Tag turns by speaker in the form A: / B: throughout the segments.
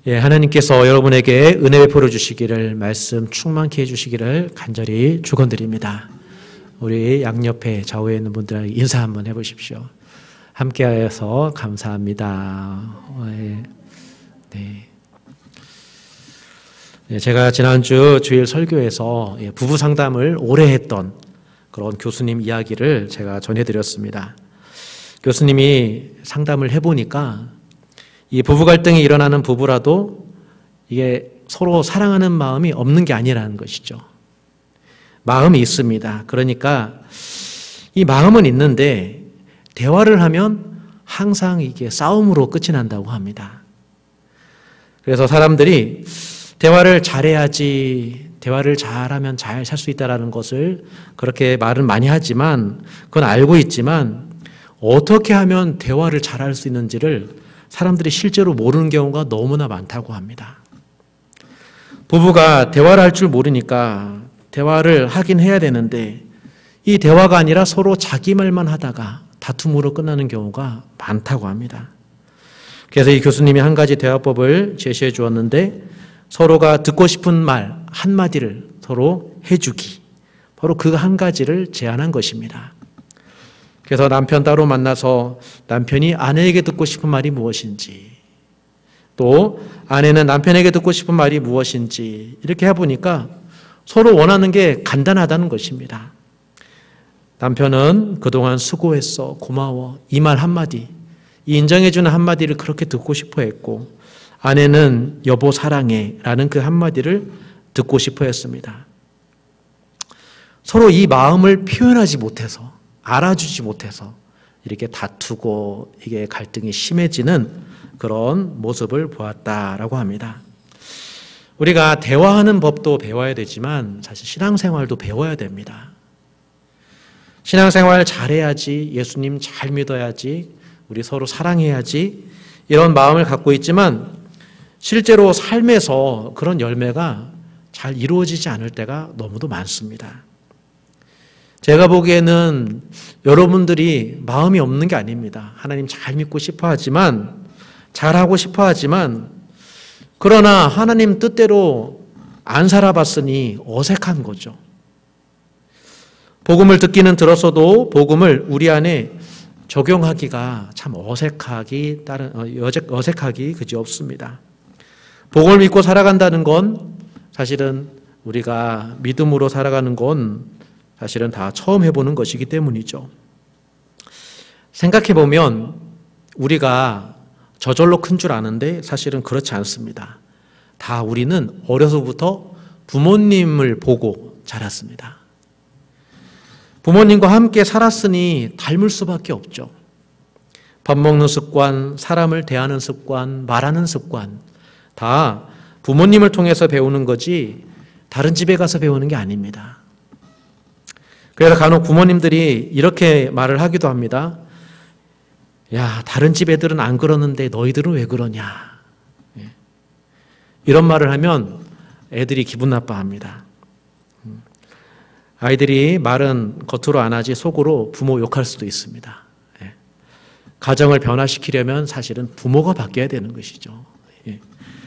A: 예, 하나님께서 여러분에게 은혜 베풀어 주시기를, 말씀 충만케 해주시기를 간절히 축원드립니다. 우리 양옆에 좌우에 있는 분들 인사 한번 해보십시오. 함께하여서 감사합니다. 네. 네, 제가 지난주 주일 설교에서 부부 상담을 오래 했던 그런 교수님 이야기를 제가 전해드렸습니다. 교수님이 상담을 해보니까 이 부부 갈등이 일어나는 부부라도 이게 서로 사랑하는 마음이 없는 게 아니라는 것이죠. 마음이 있습니다. 그러니까 이 마음은 있는데 대화를 하면 항상 이게 싸움으로 끝이 난다고 합니다. 그래서 사람들이 대화를 잘해야지, 대화를 잘하면 잘 살 수 있다는 것을 그렇게 말은 많이 하지만, 그건 알고 있지만 어떻게 하면 대화를 잘할 수 있는지를 사람들이 실제로 모르는 경우가 너무나 많다고 합니다. 부부가 대화를 할 줄 모르니까 대화를 하긴 해야 되는데 이 대화가 아니라 서로 자기 말만 하다가 다툼으로 끝나는 경우가 많다고 합니다. 그래서 이 교수님이 한 가지 대화법을 제시해 주었는데, 서로가 듣고 싶은 말 한마디를 서로 해주기, 바로 그 한 가지를 제안한 것입니다. 그래서 남편 따로 만나서 남편이 아내에게 듣고 싶은 말이 무엇인지, 또 아내는 남편에게 듣고 싶은 말이 무엇인지 이렇게 해보니까 서로 원하는 게 간단하다는 것입니다. 남편은 그동안 수고했어, 고마워, 이 말 한마디, 이 인정해주는 한마디를 그렇게 듣고 싶어 했고, 아내는 여보 사랑해 라는 그 한마디를 듣고 싶어 했습니다. 서로 이 마음을 표현하지 못해서, 알아주지 못해서 이렇게 다투고 이게 갈등이 심해지는 그런 모습을 보았다라고 합니다. 우리가 대화하는 법도 배워야 되지만 사실 신앙생활도 배워야 됩니다. 신앙생활 잘해야지, 예수님 잘 믿어야지, 우리 서로 사랑해야지, 이런 마음을 갖고 있지만 실제로 삶에서 그런 열매가 잘 이루어지지 않을 때가 너무도 많습니다. 제가 보기에는 여러분들이 마음이 없는 게 아닙니다. 하나님 잘 믿고 싶어 하지만, 잘하고 싶어 하지만, 그러나 하나님 뜻대로 안 살아봤으니 어색한 거죠. 복음을 듣기는 들었어도 복음을 우리 안에 적용하기가 참 어색하기 그지없습니다. 복음을 믿고 살아간다는 건 사실은 우리가 믿음으로 살아가는 건 사실은 다 처음 해보는 것이기 때문이죠. 생각해보면 우리가 저절로 큰 줄 아는데 사실은 그렇지 않습니다. 다 우리는 어려서부터 부모님을 보고 자랐습니다. 부모님과 함께 살았으니 닮을 수밖에 없죠. 밥 먹는 습관, 사람을 대하는 습관, 말하는 습관, 다 부모님을 통해서 배우는 거지 다른 집에 가서 배우는 게 아닙니다. 그래서 간혹 부모님들이 이렇게 말을 하기도 합니다. 야, 다른 집 애들은 안 그러는데 너희들은 왜 그러냐. 이런 말을 하면 애들이 기분 나빠합니다. 아이들이 말은 겉으로 안 하지 속으로 부모 욕할 수도 있습니다. 가정을 변화시키려면 사실은 부모가 바뀌어야 되는 것이죠.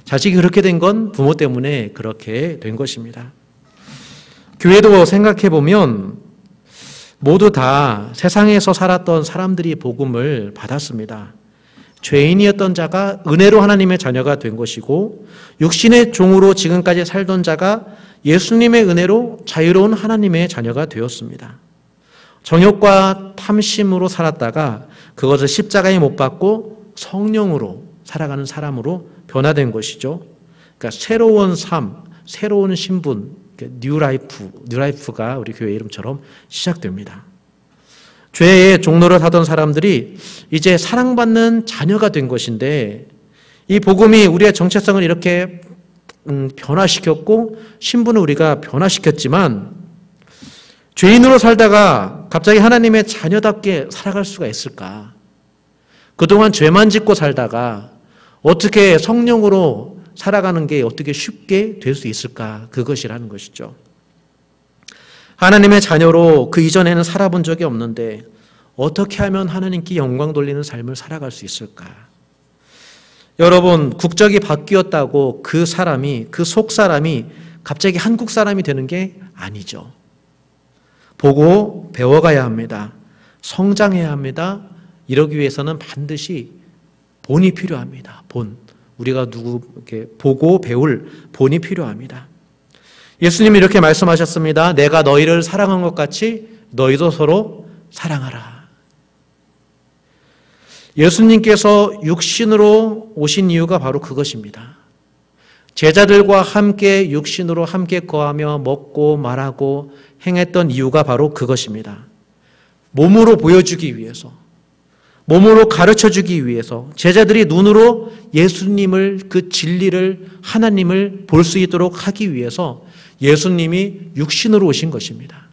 A: 자식이 그렇게 된 건 부모 때문에 그렇게 된 것입니다. 교회도 생각해보면 모두 다 세상에서 살았던 사람들이 복음을 받았습니다. 죄인이었던 자가 은혜로 하나님의 자녀가 된 것이고, 육신의 종으로 지금까지 살던 자가 예수님의 은혜로 자유로운 하나님의 자녀가 되었습니다. 정욕과 탐심으로 살았다가 그것을 십자가에 못 박고 성령으로 살아가는 사람으로 변화된 것이죠. 그러니까 새로운 삶, 새로운 신분, 뉴라이프가 우리 교회 이름처럼 시작됩니다. 죄의 종로를 하던 사람들이 이제 사랑받는 자녀가 된 것인데, 이 복음이 우리의 정체성을 이렇게 변화시켰고 신분을 우리가 변화시켰지만, 죄인으로 살다가 갑자기 하나님의 자녀답게 살아갈 수가 있을까? 그동안 죄만 짓고 살다가 어떻게 성령으로 살아가는 게 어떻게 쉽게 될 수 있을까? 그것이라는 것이죠. 하나님의 자녀로 그 이전에는 살아본 적이 없는데 어떻게 하면 하나님께 영광 돌리는 삶을 살아갈 수 있을까? 여러분, 국적이 바뀌었다고 그 사람이, 그 속 사람이 갑자기 한국 사람이 되는 게 아니죠. 보고 배워가야 합니다. 성장해야 합니다. 이러기 위해서는 반드시 본이 필요합니다. 본. 우리가 이렇게 보고 배울 본이 필요합니다. 예수님이 이렇게 말씀하셨습니다. 내가 너희를 사랑한 것 같이 너희도 서로 사랑하라. 예수님께서 육신으로 오신 이유가 바로 그것입니다. 제자들과 함께 육신으로 함께 거하며 먹고 말하고 행했던 이유가 바로 그것입니다. 몸으로 보여주기 위해서, 몸으로 가르쳐주기 위해서, 제자들이 눈으로 예수님을, 그 진리를, 하나님을 볼 수 있도록 하기 위해서 예수님이 육신으로 오신 것입니다.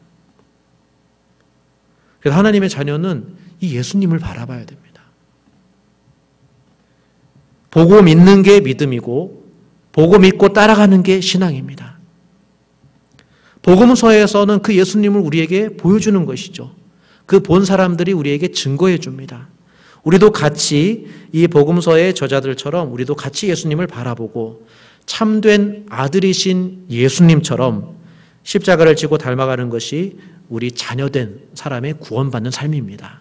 A: 그래서 하나님의 자녀는 이 예수님을 바라봐야 됩니다. 보고 믿는 게 믿음이고 보고 믿고 따라가는 게 신앙입니다. 복음서에서는 그 예수님을 우리에게 보여주는 것이죠. 그 본 사람들이 우리에게 증거해 줍니다. 우리도 같이 이 복음서의 저자들처럼 우리도 같이 예수님을 바라보고 참된 아들이신 예수님처럼 십자가를 지고 닮아가는 것이 우리 자녀된 사람의 구원받는 삶입니다.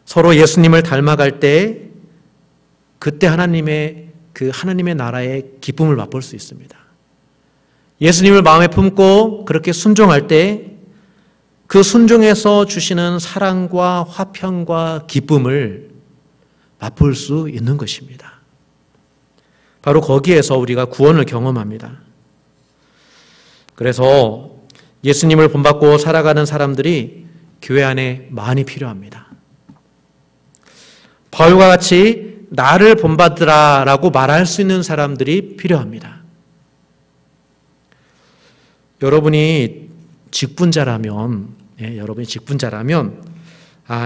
A: 서로 예수님을 닮아갈 때 그때 하나님의 나라의 기쁨을 맛볼 수 있습니다. 예수님을 마음에 품고 그렇게 순종할 때 그 순종에서 주시는 사랑과 화평과 기쁨을 맛볼 수 있는 것입니다. 바로 거기에서 우리가 구원을 경험합니다. 그래서 예수님을 본받고 살아가는 사람들이 교회 안에 많이 필요합니다. 바울과 같이 나를 본받으라 라고 말할 수 있는 사람들이 필요합니다. 여러분이 직분자라면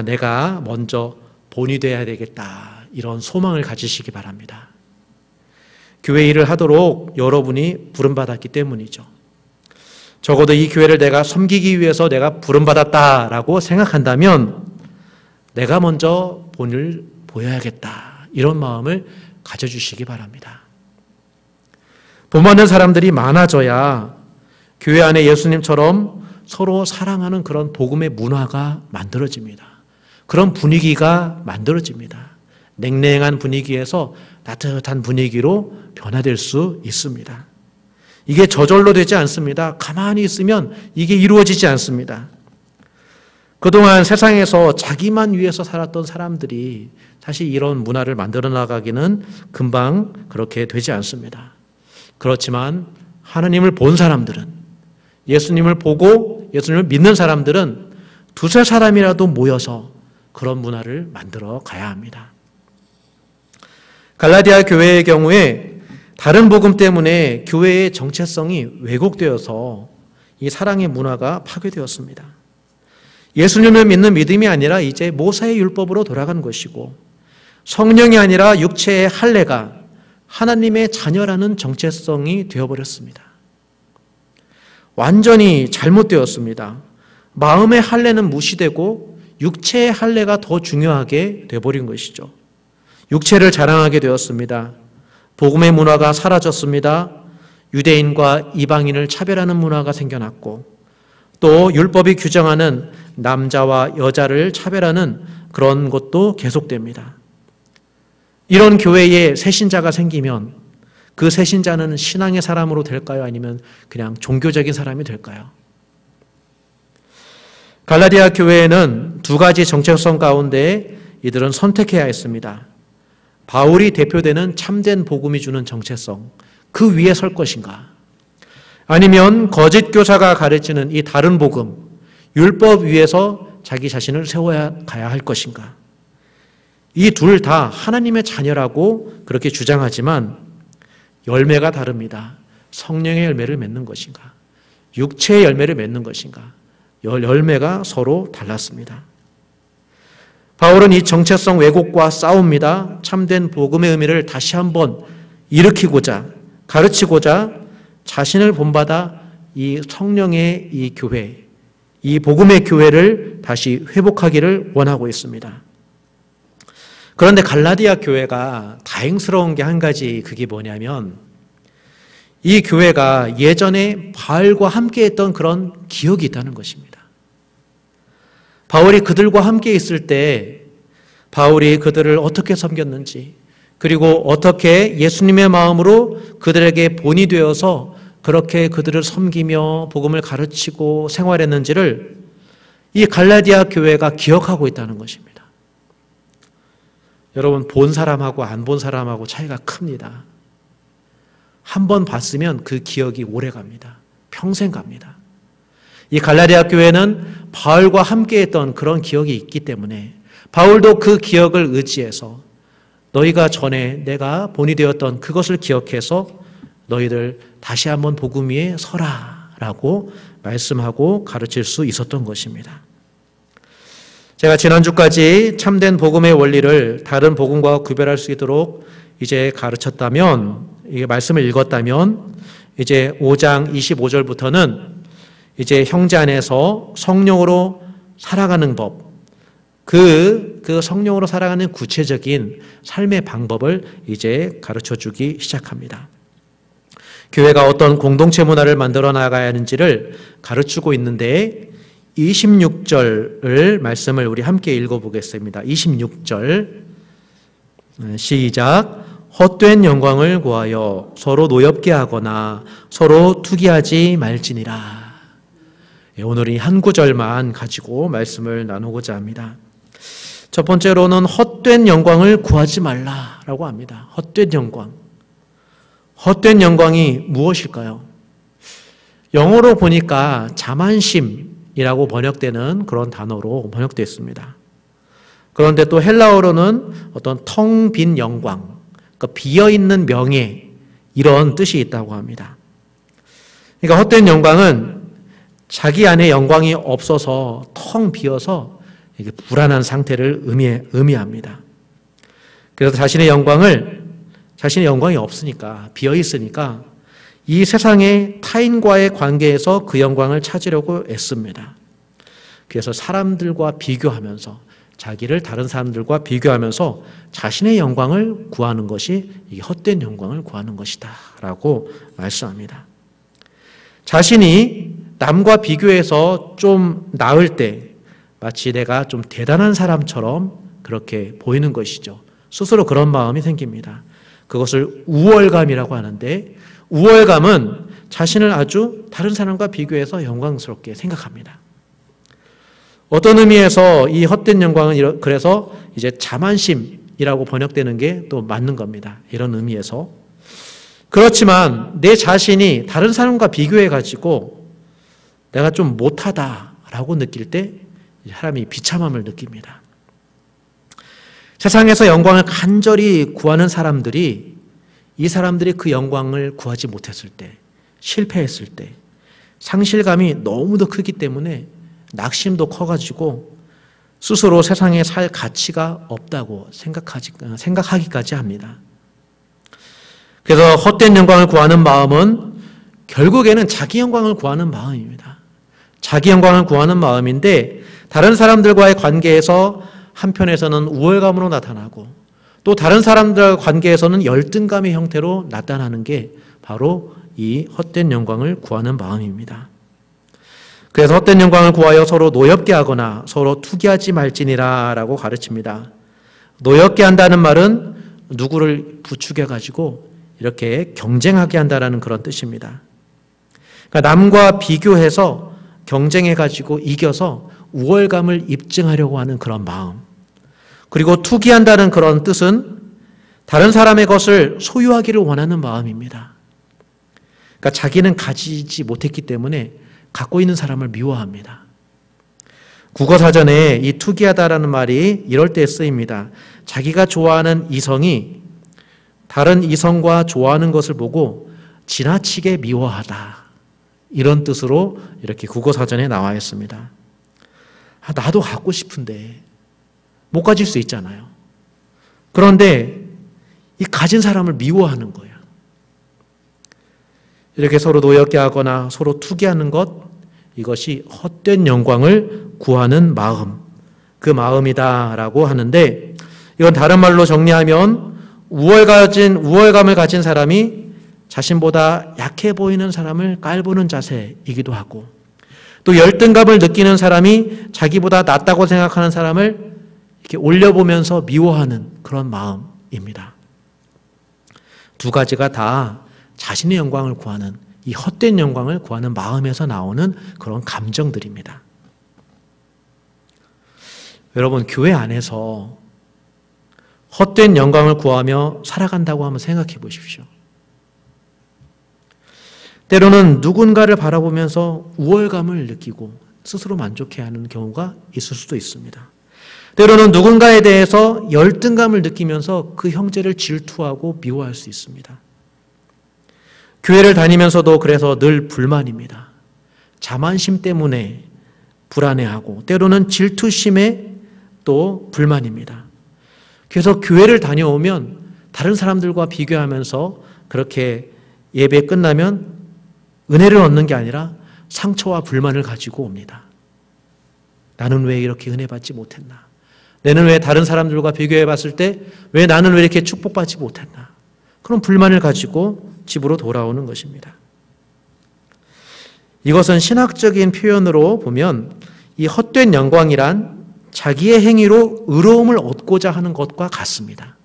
A: 내가 먼저 본이 돼야 되겠다, 이런 소망을 가지시기 바랍니다. 교회 일을 하도록 여러분이 부름받았기 때문이죠. 적어도 이 교회를 내가 섬기기 위해서 내가 부름받았다라고 생각한다면 내가 먼저 본을 보여야겠다, 이런 마음을 가져주시기 바랍니다. 본받는 사람들이 많아져야 교회 안에 예수님처럼 서로 사랑하는 그런 복음의 문화가 만들어집니다. 그런 분위기가 만들어집니다. 냉랭한 분위기에서 따뜻한 분위기로 변화될 수 있습니다. 이게 저절로 되지 않습니다. 가만히 있으면 이게 이루어지지 않습니다. 그동안 세상에서 자기만 위해서 살았던 사람들이 사실 이런 문화를 만들어 나가기는 금방 그렇게 되지 않습니다. 그렇지만 하나님을 본 사람들은, 예수님을 보고 예수님을 믿는 사람들은 두세 사람이라도 모여서 그런 문화를 만들어 가야 합니다. 갈라디아 교회의 경우에 다른 복음 때문에 교회의 정체성이 왜곡되어서 이 사랑의 문화가 파괴되었습니다. 예수님을 믿는 믿음이 아니라 이제 모세의 율법으로 돌아간 것이고, 성령이 아니라 육체의 할례가 하나님의 자녀라는 정체성이 되어버렸습니다. 완전히 잘못되었습니다. 마음의 할례는 무시되고 육체의 할례가 더 중요하게 되어버린 것이죠. 육체를 자랑하게 되었습니다. 복음의 문화가 사라졌습니다. 유대인과 이방인을 차별하는 문화가 생겨났고, 또 율법이 규정하는 남자와 여자를 차별하는 그런 것도 계속됩니다. 이런 교회에 새신자가 생기면 그 새신자는 신앙의 사람으로 될까요? 아니면 그냥 종교적인 사람이 될까요? 갈라디아 교회에는 두 가지 정체성 가운데 이들은 선택해야 했습니다. 바울이 대표되는 참된 복음이 주는 정체성, 그 위에 설 것인가? 아니면 거짓 교사가 가르치는 이 다른 복음, 율법 위에서 자기 자신을 세워야 가야 할 것인가? 이 둘 다 하나님의 자녀라고 그렇게 주장하지만 열매가 다릅니다. 성령의 열매를 맺는 것인가? 육체의 열매를 맺는 것인가? 열매가 서로 달랐습니다. 바울은 이 정체성 왜곡과 싸웁니다. 참된 복음의 의미를 다시 한번 일으키고자, 가르치고자 자신을 본받아 이 성령의 이 교회, 이 복음의 교회를 다시 회복하기를 원하고 있습니다. 그런데 갈라디아 교회가 다행스러운 게 한 가지, 그게 뭐냐면 이 교회가 예전에 바울과 함께 했던 그런 기억이 있다는 것입니다. 바울이 그들과 함께 있을 때 바울이 그들을 어떻게 섬겼는지, 그리고 어떻게 예수님의 마음으로 그들에게 본이 되어서 그렇게 그들을 섬기며 복음을 가르치고 생활했는지를 이 갈라디아 교회가 기억하고 있다는 것입니다. 여러분, 본 사람하고 안 본 사람하고 차이가 큽니다. 한 번 봤으면 그 기억이 오래 갑니다. 평생 갑니다. 이 갈라디아 교회는 바울과 함께 했던 그런 기억이 있기 때문에 바울도 그 기억을 의지해서 너희가 전에 내가 본이 되었던 그것을 기억해서 너희들 다시 한번 복음 위에 서라 라고 말씀하고 가르칠 수 있었던 것입니다. 제가 지난주까지 참된 복음의 원리를 다른 복음과 구별할 수 있도록 이제 가르쳤다면, 이 말씀을 읽었다면, 이제 5장 25절부터는 이제 형제 안에서 성령으로 살아가는 법, 그 성령으로 살아가는 구체적인 삶의 방법을 이제 가르쳐 주기 시작합니다. 교회가 어떤 공동체 문화를 만들어 나가야 하는지를 가르치고 있는데 26절 말씀을 우리 함께 읽어보겠습니다. 26절 시작. 헛된 영광을 구하여 서로 노엽게 하거나 서로 투기하지 말지니라. 오늘은 한 구절만 가지고 말씀을 나누고자 합니다. 첫 번째로는 헛된 영광을 구하지 말라라고 합니다. 헛된 영광. 헛된 영광이 무엇일까요? 영어로 보니까 자만심이라고 번역되는 그런 단어로 번역되어 있습니다. 그런데 또 헬라어로는 어떤 텅 빈 영광, 그러니까 비어있는 명예, 이런 뜻이 있다고 합니다. 그러니까 헛된 영광은 자기 안에 영광이 없어서 텅 비어서 이게 불안한 상태를 의미합니다. 그래서 자신의 영광이 없으니까, 비어있으니까 이 세상의 타인과의 관계에서 그 영광을 찾으려고 애씁니다. 그래서 사람들과 비교하면서, 자기를 다른 사람들과 비교하면서 자신의 영광을 구하는 것이 이 헛된 영광을 구하는 것이다 라고 말씀합니다. 자신이 남과 비교해서 좀 나을 때 마치 내가 좀 대단한 사람처럼 그렇게 보이는 것이죠. 스스로 그런 마음이 생깁니다. 그것을 우월감이라고 하는데, 우월감은 자신을 아주 다른 사람과 비교해서 영광스럽게 생각합니다. 어떤 의미에서 이 헛된 영광은 그래서 이제 자만심이라고 번역되는 게 또 맞는 겁니다. 이런 의미에서. 그렇지만 내 자신이 다른 사람과 비교해가지고 내가 좀 못하다라고 느낄 때 사람이 비참함을 느낍니다. 세상에서 영광을 간절히 구하는 사람들이, 이 사람들이 그 영광을 구하지 못했을 때, 실패했을 때 상실감이 너무도 크기 때문에 낙심도 커가지고 스스로 세상에 살 가치가 없다고 생각하기까지 합니다. 그래서 헛된 영광을 구하는 마음은 결국에는 자기 영광을 구하는 마음입니다. 자기 영광을 구하는 마음인데, 다른 사람들과의 관계에서 한편에서는 우월감으로 나타나고 또 다른 사람들과 관계에서는 열등감의 형태로 나타나는 게 바로 이 헛된 영광을 구하는 마음입니다. 그래서 헛된 영광을 구하여 서로 노엽게 하거나 서로 투기하지 말지니라 라고 가르칩니다. 노엽게 한다는 말은 누구를 부추겨가지고 이렇게 경쟁하게 한다는 그런 뜻입니다. 그러니까 남과 비교해서 경쟁해가지고 이겨서 우월감을 입증하려고 하는 그런 마음. 그리고 투기한다는 그런 뜻은 다른 사람의 것을 소유하기를 원하는 마음입니다. 그러니까 자기는 가지지 못했기 때문에 갖고 있는 사람을 미워합니다. 국어사전에 이 투기하다라는 말이 이럴 때 쓰입니다. 자기가 좋아하는 이성이 다른 이성과 좋아하는 것을 보고 지나치게 미워하다. 이런 뜻으로 이렇게 국어사전에 나와 있습니다. 나도 갖고 싶은데 못 가질 수 있잖아요. 그런데 이 가진 사람을 미워하는 거예요. 이렇게 서로 노엽게 하거나 서로 투기하는 것, 이것이 헛된 영광을 구하는 마음, 그 마음이다라고 하는데, 이건 다른 말로 정리하면 우월감을 가진 사람이 자신보다 약해 보이는 사람을 깔보는 자세이기도 하고, 또 열등감을 느끼는 사람이 자기보다 낫다고 생각하는 사람을 이렇게 올려보면서 미워하는 그런 마음입니다. 두 가지가 다 자신의 영광을 구하는, 이 헛된 영광을 구하는 마음에서 나오는 그런 감정들입니다. 여러분, 교회 안에서 헛된 영광을 구하며 살아간다고 한번 생각해 보십시오. 때로는 누군가를 바라보면서 우월감을 느끼고 스스로 만족해하는 경우가 있을 수도 있습니다. 때로는 누군가에 대해서 열등감을 느끼면서 그 형제를 질투하고 미워할 수 있습니다. 교회를 다니면서도 그래서 늘 불만입니다. 자만심 때문에 불안해하고 때로는 질투심에 또 불만입니다. 그래서 교회를 다녀오면 다른 사람들과 비교하면서 그렇게 예배 끝나면 은혜를 얻는 게 아니라 상처와 불만을 가지고 옵니다. 나는 왜 이렇게 은혜 받지 못했나? 나는 왜 다른 사람들과 비교해 봤을 때 왜 나는 왜 이렇게 축복받지 못했나? 그런 불만을 가지고 집으로 돌아오는 것입니다. 이것은 신학적인 표현으로 보면 이 헛된 영광이란 자기의 행위로 의로움을 얻고자 하는 것과 같습니다.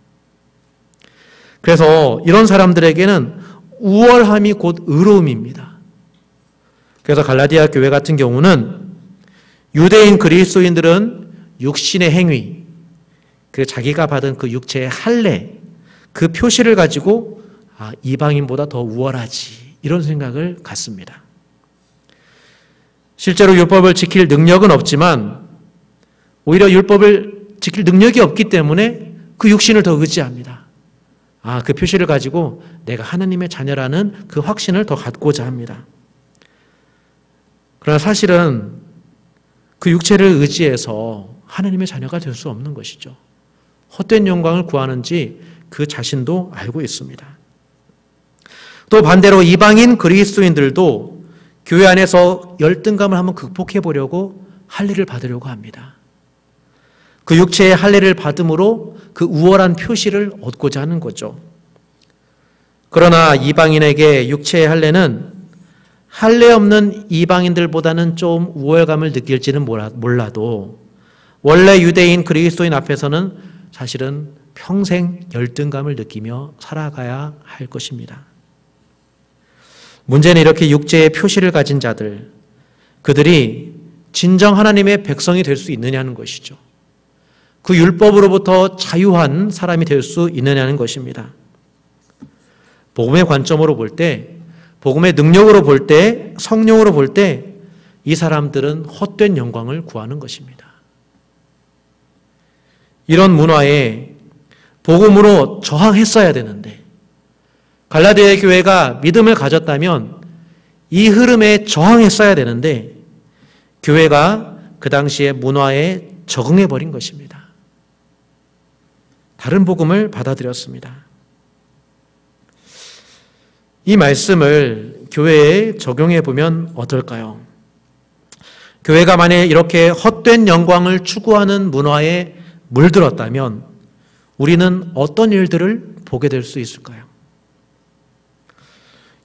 A: 그래서 이런 사람들에게는 우월함이 곧 의로움입니다. 그래서 갈라디아 교회 같은 경우는 유대인 그리스도인들은 육신의 행위, 그 자기가 받은 그 육체의 할례, 그 표시를 가지고 이방인보다 더 우월하지, 이런 생각을 갖습니다. 실제로 율법을 지킬 능력은 없지만 오히려 율법을 지킬 능력이 없기 때문에 그 육신을 더 의지합니다. 그 표시를 가지고 내가 하나님의 자녀라는 그 확신을 더 갖고자 합니다. 그러나 사실은 그 육체를 의지해서 하나님의 자녀가 될 수 없는 것이죠. 헛된 영광을 구하는지 그 자신도 알고 있습니다. 또 반대로 이방인 그리스도인들도 교회 안에서 열등감을 한번 극복해 보려고 할례를 받으려고 합니다. 그 육체의 할례를 받음으로 그 우월한 표시를 얻고자 하는 거죠. 그러나 이방인에게 육체의 할례는 할례 없는 이방인들보다는 좀 우월감을 느낄지는 몰라도 원래 유대인 그리스도인 앞에서는 사실은 평생 열등감을 느끼며 살아가야 할 것입니다. 문제는 이렇게 육체의 표시를 가진 자들, 그들이 진정 하나님의 백성이 될 수 있느냐는 것이죠. 그 율법으로부터 자유한 사람이 될 수 있느냐는 것입니다. 복음의 관점으로 볼 때, 복음의 능력으로 볼 때, 성령으로 볼 때 이 사람들은 헛된 영광을 구하는 것입니다. 이런 문화에 복음으로 저항했어야 되는데 갈라디아 교회가 믿음을 가졌다면 이 흐름에 저항했어야 되는데 교회가 그 당시의 문화에 적응해버린 것입니다. 다른 복음을 받아들였습니다. 이 말씀을 교회에 적용해 보면 어떨까요? 교회가 만약 이렇게 헛된 영광을 추구하는 문화에 물들었다면 우리는 어떤 일들을 보게 될 수 있을까요?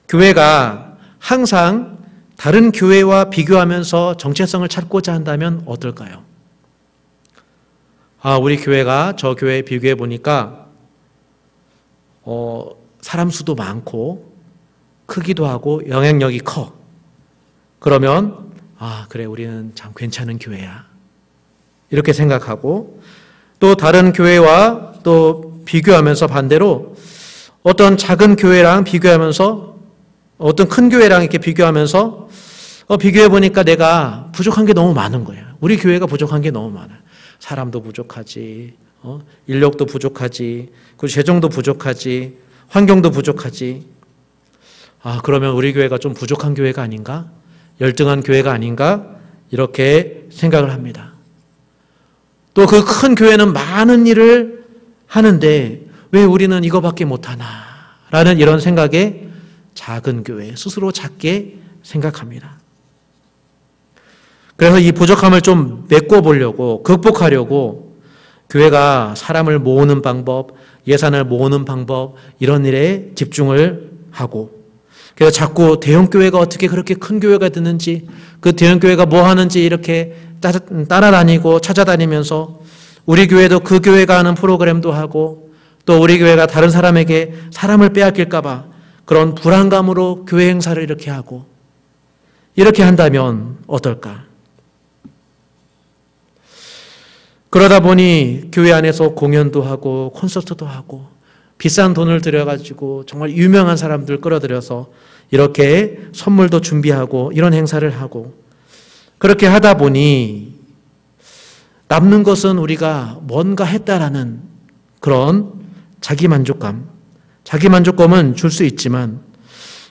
A: 교회가 항상 다른 교회와 비교하면서 정체성을 찾고자 한다면 어떨까요? 우리 교회가 저 교회에 비교해 보니까 사람 수도 많고 크기도 하고 영향력이 커. 그러면 그래, 우리는 참 괜찮은 교회야, 이렇게 생각하고, 또 다른 교회와 또 비교하면서 반대로 어떤 작은 교회랑 비교하면서 어떤 큰 교회랑 이렇게 비교하면서 비교해 보니까 내가 부족한 게 너무 많은 거야. 우리 교회가 부족한 게 너무 많아. 사람도 부족하지, 인력도 부족하지, 그리고 재정도 부족하지, 환경도 부족하지. 그러면 우리 교회가 좀 부족한 교회가 아닌가? 열등한 교회가 아닌가? 이렇게 생각을 합니다. 또 그 큰 교회는 많은 일을 하는데 왜 우리는 이거밖에 못하나? 라는 이런 생각에 작은 교회, 스스로 작게 생각합니다. 그래서 이 부족함을 좀 메꿔보려고, 극복하려고 교회가 사람을 모으는 방법, 예산을 모으는 방법, 이런 일에 집중을 하고, 그래서 자꾸 대형교회가 어떻게 그렇게 큰 교회가 됐는지, 그 대형교회가 뭐 하는지 이렇게 따라다니고 찾아다니면서 우리 교회도 그 교회가 하는 프로그램도 하고, 또 우리 교회가 다른 사람에게 사람을 빼앗길까봐 그런 불안감으로 교회 행사를 이렇게 하고, 이렇게 한다면 어떨까? 그러다 보니 교회 안에서 공연도 하고 콘서트도 하고 비싼 돈을 들여가지고 정말 유명한 사람들 끌어들여서 이렇게 선물도 준비하고 이런 행사를 하고, 그렇게 하다 보니 남는 것은 우리가 뭔가 했다라는 그런 자기만족감은 줄 수 있지만,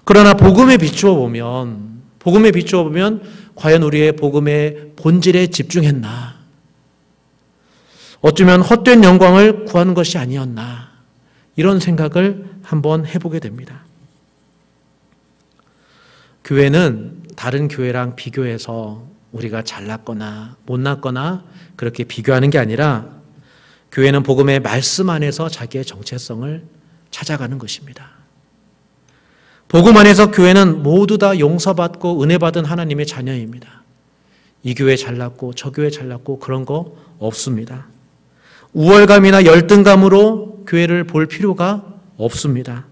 A: 그러나 복음에 비추어 보면 과연 우리의 복음의 본질에 집중했나? 어쩌면 헛된 영광을 구하는 것이 아니었나? 이런 생각을 한번 해보게 됩니다. 교회는 다른 교회랑 비교해서 우리가 잘났거나 못났거나 그렇게 비교하는 게 아니라, 교회는 복음의 말씀 안에서 자기의 정체성을 찾아가는 것입니다. 복음 안에서 교회는 모두 다 용서받고 은혜받은 하나님의 자녀입니다. 이 교회 잘났고 저 교회 잘났고 그런 거 없습니다. 우월감이나 열등감으로 교회를 볼 필요가 없습니다.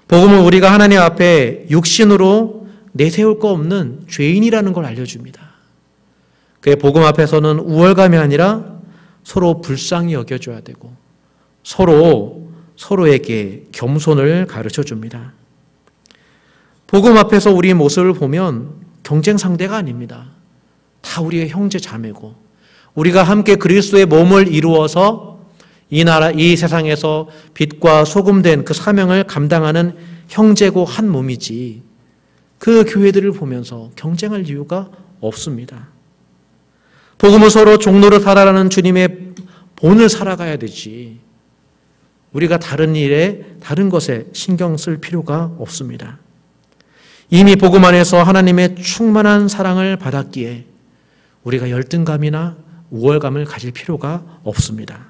A: 복음은 우리가 하나님 앞에 육신으로 내세울 거 없는 죄인이라는 걸 알려줍니다. 그의 복음 앞에서는 우월감이 아니라 서로 불쌍히 여겨줘야 되고 서로에게 겸손을 가르쳐 줍니다. 복음 앞에서 우리 모습을 보면 경쟁 상대가 아닙니다. 다 우리의 형제 자매고, 우리가 함께 그리스도의 몸을 이루어서 이 세상에서 빛과 소금된 그 사명을 감당하는 형제고 한 몸이지, 그 교회들을 보면서 경쟁할 이유가 없습니다. 복음은 서로 종로를 살아라는 주님의 본을 살아가야 되지, 우리가 다른 일에 다른 것에 신경 쓸 필요가 없습니다. 이미 복음 안에서 하나님의 충만한 사랑을 받았기에 우리가 열등감이나 우월감을 가질 필요가 없습니다.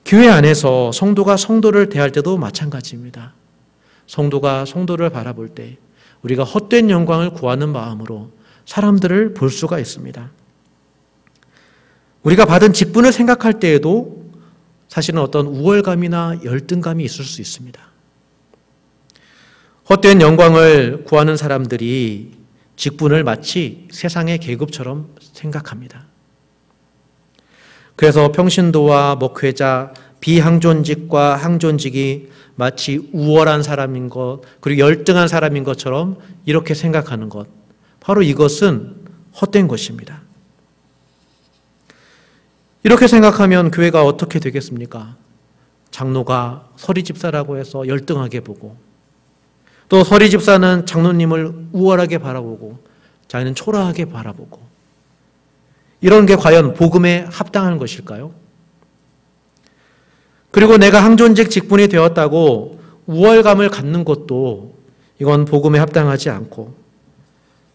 A: 교회 안에서 성도가 성도를 대할 때도 마찬가지입니다. 성도가 성도를 바라볼 때 우리가 헛된 영광을 구하는 마음으로 사람들을 볼 수가 있습니다. 우리가 받은 직분을 생각할 때에도 사실은 어떤 우월감이나 열등감이 있을 수 있습니다. 헛된 영광을 구하는 사람들이 직분을 마치 세상의 계급처럼 생각합니다. 그래서 평신도와 목회자, 비항존직과 항존직이 마치 우월한 사람인 것, 그리고 열등한 사람인 것처럼 이렇게 생각하는 것, 바로 이것은 헛된 것입니다. 이렇게 생각하면 교회가 어떻게 되겠습니까? 장로가 서리 집사라고 해서 열등하게 보고, 또 서리 집사는 장로님을 우월하게 바라보고 자기는 초라하게 바라보고, 이런 게 과연 복음에 합당한 것일까요? 그리고 내가 항존직 직분이 되었다고 우월감을 갖는 것도 이건 복음에 합당하지 않고,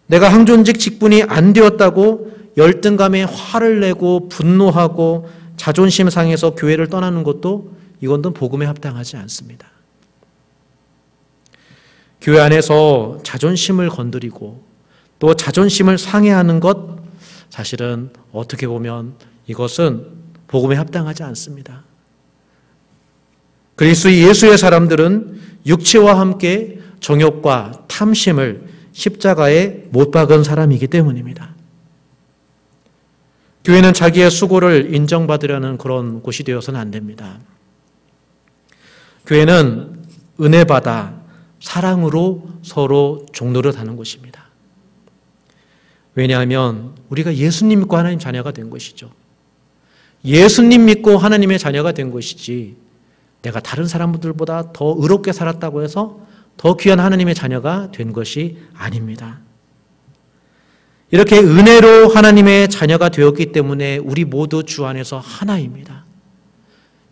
A: 내가 항존직 직분이 안 되었다고 열등감에 화를 내고 분노하고 자존심 상해서 교회를 떠나는 것도 이건 복음에 합당하지 않습니다. 교회 안에서 자존심을 건드리고 또 자존심을 상해하는 것, 사실은 어떻게 보면 이것은 복음에 합당하지 않습니다. 그리스도 예수의 사람들은 육체와 함께 정욕과 탐심을 십자가에 못 박은 사람이기 때문입니다. 교회는 자기의 수고를 인정받으려는 그런 곳이 되어서는 안 됩니다. 교회는 은혜받아 사랑으로 서로 종노릇 하는 곳입니다. 왜냐하면 우리가 예수님 믿고 하나님 자녀가 된 것이죠. 예수님 믿고 하나님의 자녀가 된 것이지, 내가 다른 사람들보다 더 의롭게 살았다고 해서 더 귀한 하나님의 자녀가 된 것이 아닙니다. 이렇게 은혜로 하나님의 자녀가 되었기 때문에 우리 모두 주 안에서 하나입니다.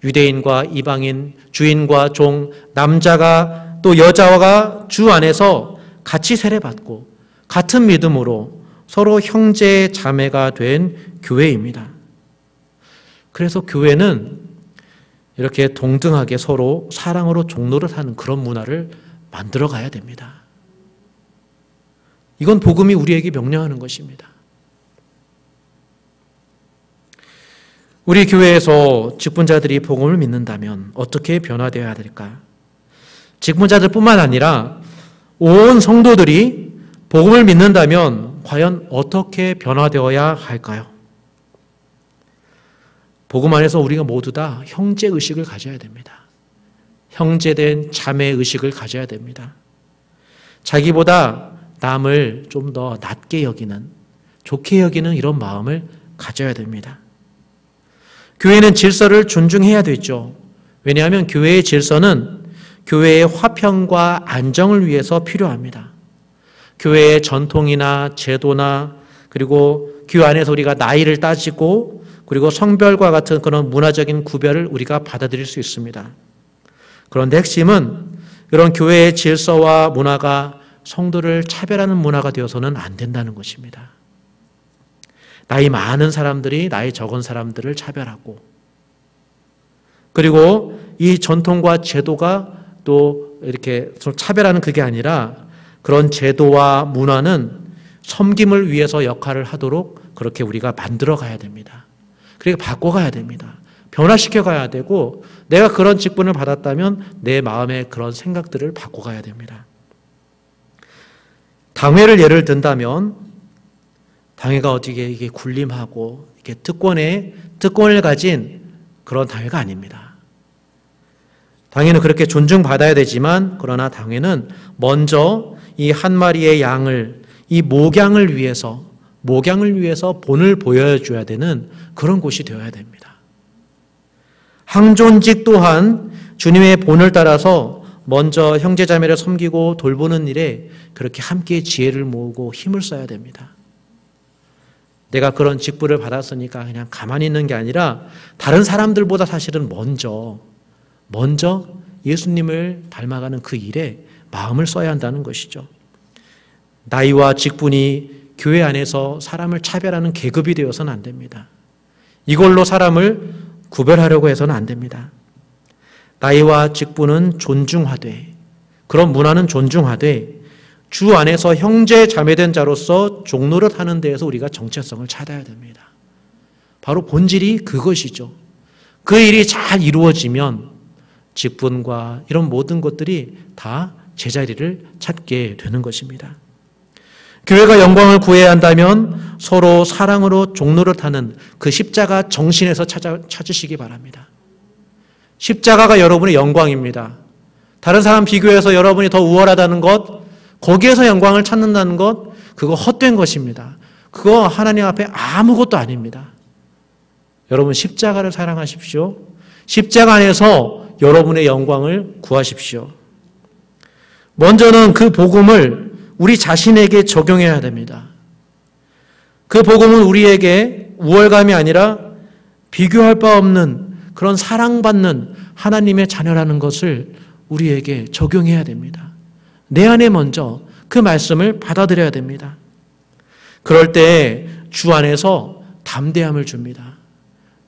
A: 유대인과 이방인, 주인과 종, 남자가 또 여자가 주 안에서 같이 세례받고 같은 믿음으로 서로 형제 자매가 된 교회입니다. 그래서 교회는 이렇게 동등하게 서로 사랑으로 종로를 하는 그런 문화를 만들어 가야 됩니다. 이건 복음이 우리에게 명령하는 것입니다. 우리 교회에서 직분자들이 복음을 믿는다면 어떻게 변화되어야 될까? 직분자들뿐만 아니라 온 성도들이 복음을 믿는다면 과연 어떻게 변화되어야 할까요? 복음 안에서 우리가 모두 다 형제의식을 가져야 됩니다. 형제된 자매의식을 가져야 됩니다. 자기보다 남을 좀 더 낮게 여기는, 좋게 여기는 이런 마음을 가져야 됩니다. 교회는 질서를 존중해야 되죠. 왜냐하면 교회의 질서는 교회의 화평과 안정을 위해서 필요합니다. 교회의 전통이나 제도나 그리고 교회 안에서 우리가 나이를 따지고 그리고 성별과 같은 그런 문화적인 구별을 우리가 받아들일 수 있습니다. 그런데 핵심은 이런 교회의 질서와 문화가 성도를 차별하는 문화가 되어서는 안 된다는 것입니다. 나이 많은 사람들이 나이 적은 사람들을 차별하고 그리고 이 전통과 제도가 또 이렇게 차별하는 그게 아니라 그런 제도와 문화는 섬김을 위해서 역할을 하도록 그렇게 우리가 만들어 가야 됩니다. 그렇게 바꿔가야 됩니다. 변화시켜 가야 되고 내가 그런 직분을 받았다면 내 마음의 그런 생각들을 바꿔가야 됩니다. 당회를 예를 든다면 당회가 어떻게 이게 군림하고 이게 특권을 가진 그런 당회가 아닙니다. 당회는 그렇게 존중받아야 되지만 그러나 당회는 먼저 이 한 마리의 양을 이 목양을 위해서 본을 보여줘야 되는 그런 곳이 되어야 됩니다. 항존직 또한 주님의 본을 따라서 먼저 형제자매를 섬기고 돌보는 일에 그렇게 함께 지혜를 모으고 힘을 써야 됩니다. 내가 그런 직분을 받았으니까 그냥 가만히 있는 게 아니라 다른 사람들보다 사실은 먼저 예수님을 닮아가는 그 일에 마음을 써야 한다는 것이죠. 나이와 직분이 교회 안에서 사람을 차별하는 계급이 되어서는 안 됩니다. 이걸로 사람을 구별하려고 해서는 안 됩니다. 나이와 직분은 존중하되 그런 문화는 존중하되 주 안에서 형제 자매된 자로서 종노릇 하는 데에서 우리가 정체성을 찾아야 됩니다. 바로 본질이 그것이죠. 그 일이 잘 이루어지면 직분과 이런 모든 것들이 다 제자리를 찾게 되는 것입니다. 교회가 영광을 구해야 한다면 서로 사랑으로 종노릇하는 그 십자가 정신에서 찾으시기 바랍니다. 십자가가 여러분의 영광입니다. 다른 사람 비교해서 여러분이 더 우월하다는 것, 거기에서 영광을 찾는다는 것, 그거 헛된 것입니다. 그거 하나님 앞에 아무것도 아닙니다. 여러분 십자가를 사랑하십시오. 십자가 안에서 여러분의 영광을 구하십시오. 먼저는 그 복음을 우리 자신에게 적용해야 됩니다. 그 복음은 우리에게 우월감이 아니라 비교할 바 없는 그런 사랑받는 하나님의 자녀라는 것을 우리에게 적용해야 됩니다. 내 안에 먼저 그 말씀을 받아들여야 됩니다. 그럴 때 주 안에서 담대함을 줍니다.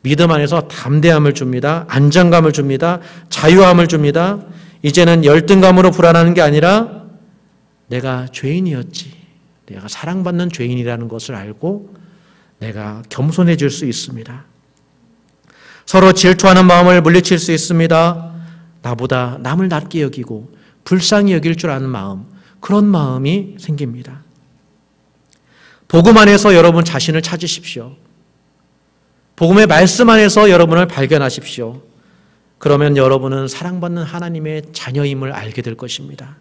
A: 믿음 안에서 담대함을 줍니다. 안정감을 줍니다. 자유함을 줍니다. 이제는 열등감으로 불안하는 게 아니라 내가 죄인이었지. 내가 사랑받는 죄인이라는 것을 알고 내가 겸손해질 수 있습니다. 서로 질투하는 마음을 물리칠 수 있습니다. 나보다 남을 낮게 여기고 불쌍히 여길 줄 아는 마음, 그런 마음이 생깁니다. 복음 안에서 여러분 자신을 찾으십시오. 복음의 말씀 안에서 여러분을 발견하십시오. 그러면 여러분은 사랑받는 하나님의 자녀임을 알게 될 것입니다.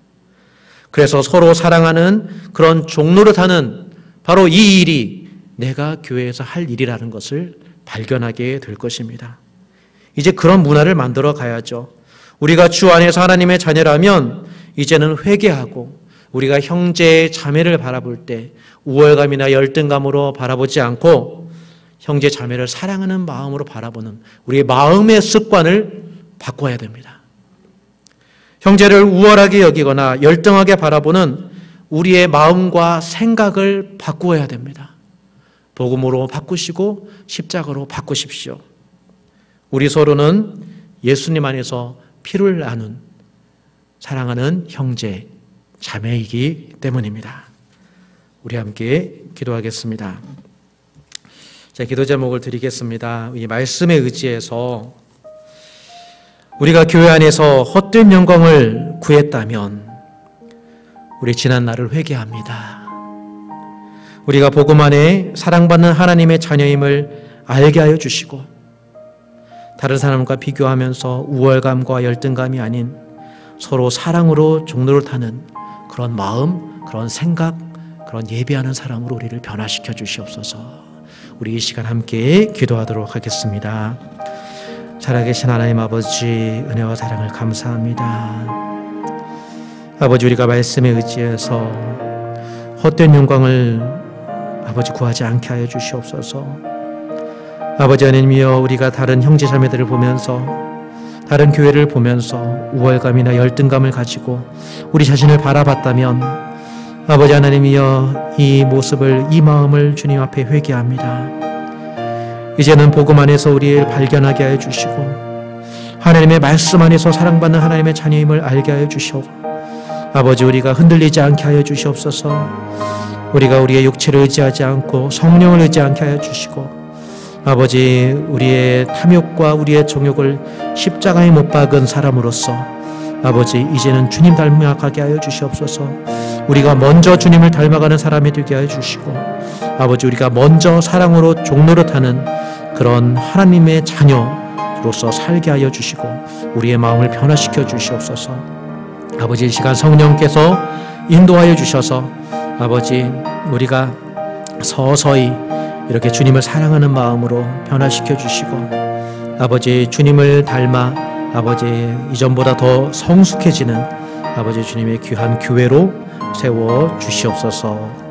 A: 그래서 서로 사랑하는 그런 종노릇하는 바로 이 일이 내가 교회에서 할 일이라는 것을 발견하게 될 것입니다. 이제 그런 문화를 만들어 가야죠. 우리가 주 안에서 하나님의 자녀라면 이제는 회개하고 우리가 형제 자매를 바라볼 때 우월감이나 열등감으로 바라보지 않고 형제 자매를 사랑하는 마음으로 바라보는 우리의 마음의 습관을 바꿔야 됩니다. 형제를 우월하게 여기거나 열등하게 바라보는 우리의 마음과 생각을 바꾸어야 됩니다. 복음으로 바꾸시고 십자가로 바꾸십시오. 우리 서로는 예수님 안에서 피를 나눈 사랑하는 형제, 자매이기 때문입니다. 우리 함께 기도하겠습니다. 자, 기도 제목을 드리겠습니다. 이 말씀에 의지해서 우리가 교회 안에서 헛된 영광을 구했다면 우리 지난 날을 회개합니다. 우리가 복음 안에 사랑받는 하나님의 자녀임을 알게 하여 주시고 다른 사람과 비교하면서 우월감과 열등감이 아닌 서로 사랑으로 종로를 타는 그런 마음, 그런 생각, 그런 예배하는 사람으로 우리를 변화시켜 주시옵소서. 우리 이 시간 함께 기도하도록 하겠습니다. 살아계신 하나님 아버지, 은혜와 사랑을 감사합니다. 아버지, 우리가 말씀에 의지해서 헛된 영광을 아버지 구하지 않게 하여 주시옵소서. 아버지 하나님이여, 우리가 다른 형제자매들을 보면서, 다른 교회를 보면서 우월감이나 열등감을 가지고 우리 자신을 바라봤다면 아버지 하나님이여, 이 모습을, 이 마음을 주님 앞에 회개합니다. 이제는 복음 안에서 우리를 발견하게 하여 주시고 하나님의 말씀 안에서 사랑받는 하나님의 자녀임을 알게 하여 주시고 아버지, 우리가 흔들리지 않게 하여 주시옵소서. 우리가 우리의 육체를 의지하지 않고 성령을 의지하게 하여 주시고 아버지, 우리의 탐욕과 우리의 정욕을 십자가에 못 박은 사람으로서 아버지, 이제는 주님 닮아가게 하여 주시옵소서. 우리가 먼저 주님을 닮아가는 사람이 되게 하여 주시고 아버지, 우리가 먼저 사랑으로 종노릇하는 그런 하나님의 자녀로서 살게 하여 주시고 우리의 마음을 변화시켜 주시옵소서. 아버지, 이 시간 성령께서 인도하여 주셔서 아버지, 우리가 서서히 이렇게 주님을 사랑하는 마음으로 변화시켜 주시고 아버지, 주님을 닮아 아버지, 이전보다 더 성숙해지는 아버지 주님의 귀한 교회로 세워 주시옵소서.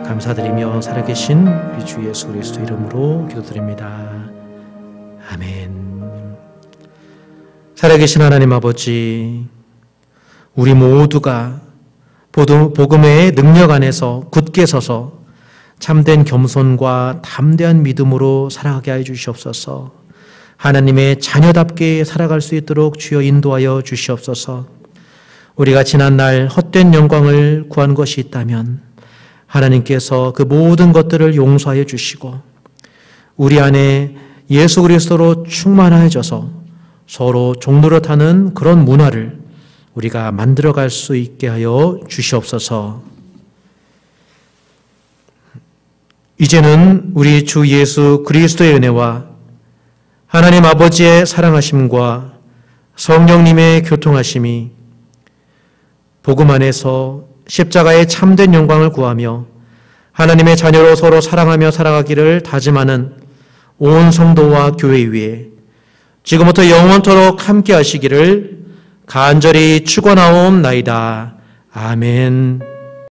A: 감사드리며 살아계신 우리 주 예수 그리스도 이름으로 기도드립니다. 아멘. 살아계신 하나님 아버지, 우리 모두가 복음의 능력 안에서 굳게 서서 참된 겸손과 담대한 믿음으로 살아가게 하여 주시옵소서. 하나님의 자녀답게 살아갈 수 있도록 주여 인도하여 주시옵소서. 우리가 지난날 헛된 영광을 구한 것이 있다면 하나님께서 그 모든 것들을 용서하여 주시고 우리 안에 예수 그리스도로 충만해져서 서로 종노릇하는 그런 문화를 우리가 만들어갈 수 있게 하여 주시옵소서. 이제는 우리 주 예수 그리스도의 은혜와 하나님 아버지의 사랑하심과 성령님의 교통하심이 복음 안에서 십자가의 참된 영광을 구하며 하나님의 자녀로 서로 사랑하며 살아가기를 다짐하는 온 성도와 교회 위에 지금부터 영원토록 함께 하시기를 간절히 축원하옵나이다. 아멘.